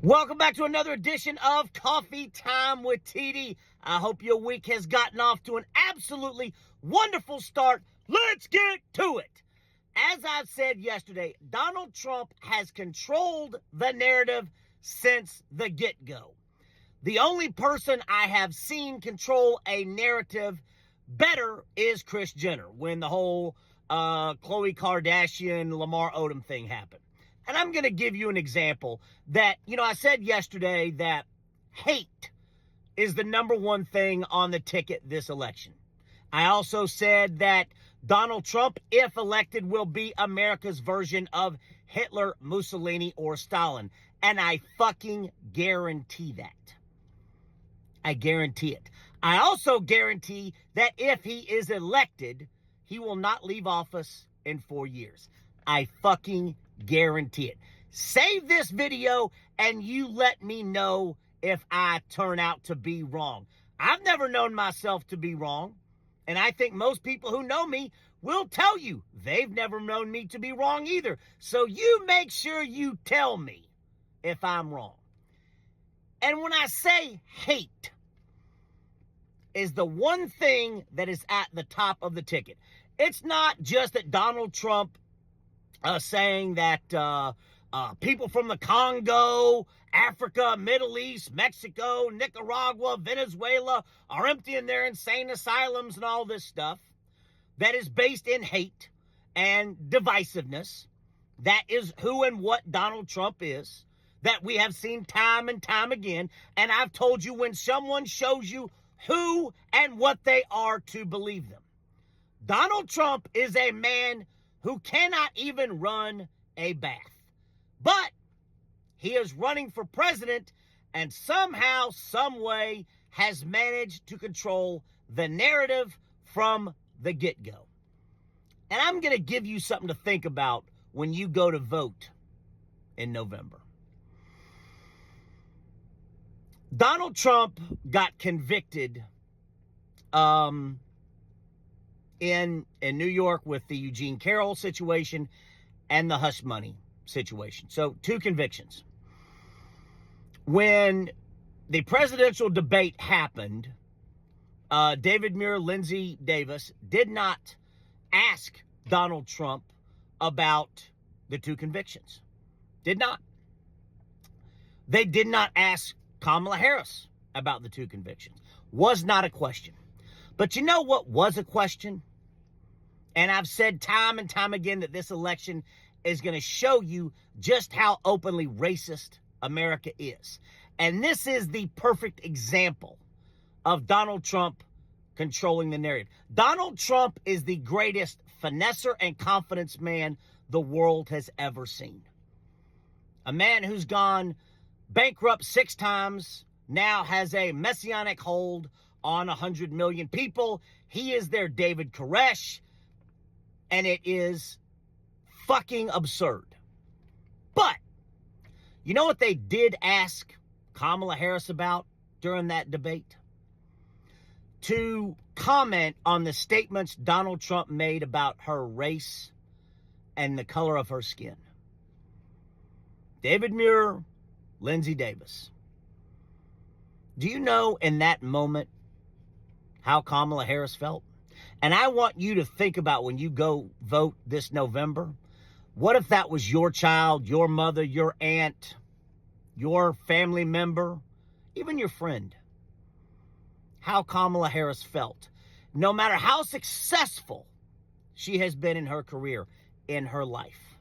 Welcome back to another edition of Coffee Time with TD. I hope your week has gotten off to an absolutely wonderful start. Let's get to it. As I've said yesterday, Donald Trump has controlled the narrative since the get-go. The only person I have seen control a narrative better is Kris Jenner when the whole Khloe Kardashian, Lamar Odom thing happened. And I'm going to give you an example that, I said yesterday that hate is the number one thing on the ticket this election. I also said that Donald Trump, if elected, will be America's version of Hitler, Mussolini, or Stalin. And I fucking guarantee that. I guarantee it. I also guarantee that if he is elected, he will not leave office in 4 years. I fucking guarantee it. Save this video and you let me know if I turn out to be wrong. I've never known myself to be wrong. And I think most people who know me will tell you they've never known me to be wrong either. So you make sure you tell me if I'm wrong. And when I say hate is the one thing that is at the top of the ticket. It's not just that Donald Trump saying that people from the Congo, Africa, Middle East, Mexico, Nicaragua, Venezuela are emptying their insane asylums and all this stuff that is based in hate and divisiveness. That is who and what Donald Trump is, that we have seen time and time again. And I've told you, when someone shows you who and what they are, to believe them. Donald Trump is a man who cannot even run a bath. But he is running for president and somehow, some way, has managed to control the narrative from the get-go. And I'm going to give you something to think about when you go to vote in November. Donald Trump got convicted in New York with the Eugene Carroll situation and the hush money situation. So 2 convictions. When the presidential debate happened, David Muir, Lindsey Davis did not ask Donald Trump about the 2 convictions. Did not. They did not ask Kamala Harris about the 2 convictions. Was not a question. But you know what was a question? And I've said time and time again that this election is going to show you just how openly racist America is. And this is the perfect example of Donald Trump controlling the narrative. Donald Trump is the greatest finesser and confidence man the world has ever seen. A man who's gone bankrupt 6 times, now has a messianic hold on 100 million people. He is their David Koresh. And it is fucking absurd. But you know what they did ask Kamala Harris about during that debate? To comment on the statements Donald Trump made about her race and the color of her skin. David Muir, Lindsey Davis. Do you know in that moment how Kamala Harris felt? And I want you to think about, when you go vote this November, what if that was your child, your mother, your aunt, your family member, even your friend? How Kamala Harris felt. No matter how successful she has been in her career, in her life.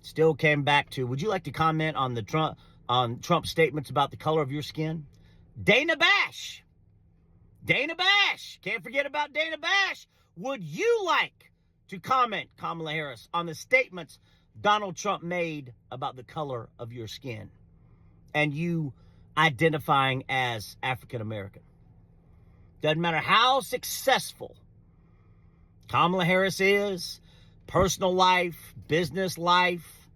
Still came back to, would you like to comment on the Trump statements about the color of your skin? Dana Bash. Dana Bash. Can't forget about Dana Bash. Would you like to comment, Kamala Harris, on the statements Donald Trump made about the color of your skin and you identifying as African American? Doesn't matter how successful Kamala Harris is, personal life, business life,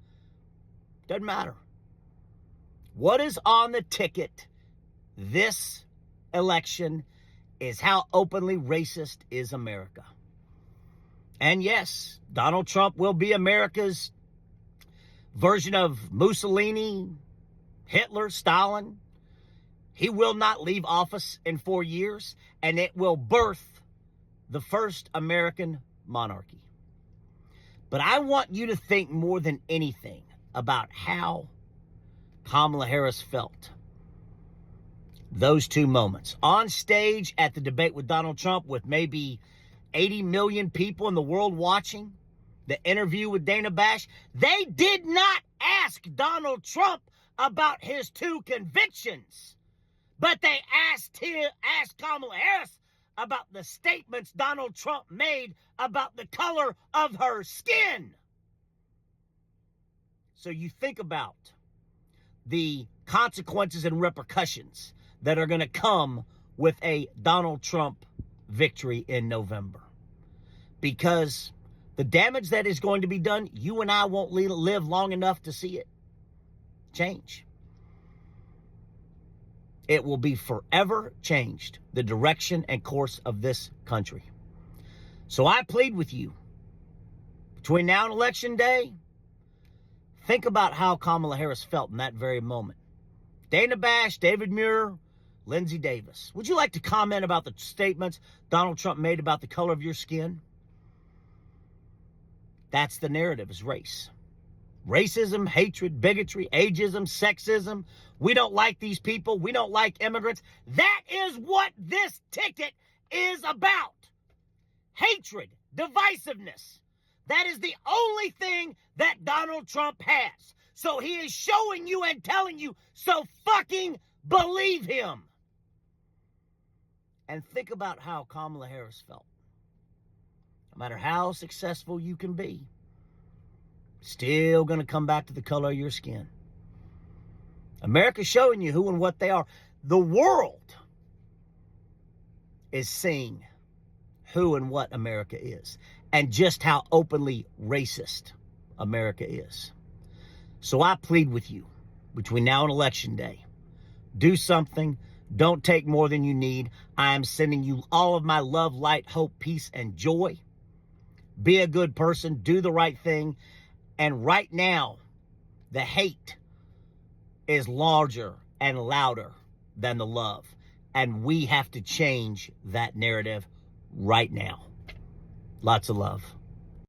doesn't matter. What is on the ticket this election is how openly racist is America. And yes, Donald Trump will be America's version of Mussolini, Hitler, Stalin. He will not leave office in 4 years, and it will birth the first American monarchy. But I want you to think more than anything about how Kamala Harris felt those 2 moments. On stage at the debate with Donald Trump with maybe 80 million people in the world watching, the interview with Dana Bash, they did not ask Donald Trump about his 2 convictions, but they asked Kamala Harris about the statements Donald Trump made about the color of her skin. So you think about the consequences and repercussions that are going to come with a Donald Trump victory in November. Because the damage that is going to be done, you and I won't live long enough to see it change. It will be forever changed, the direction and course of this country. So I plead with you, between now and Election Day, think about how Kamala Harris felt in that very moment. Dana Bash, David Muir, Lindsey Davis. Would you like to comment about the statements Donald Trump made about the color of your skin? That's the narrative, is race. Racism, hatred, bigotry, ageism, sexism. We don't like these people. We don't like immigrants. That is what this ticket is about. Hatred, divisiveness. That is the only thing that Donald Trump has. So he is showing you and telling you, so fucking believe him. And think about how Kamala Harris felt. No matter how successful you can be, still going to come back to the color of your skin. America's showing you who and what they are. The world is seeing who and what America is, and just how openly racist America is. So I plead with you, between now and Election Day, do something. Don't take more than you need. I am sending you all of my love, light, hope, peace, and joy. Be a good person. Do the right thing. And right now, the hate is larger and louder than the love. And we have to change that narrative right now. Lots of love.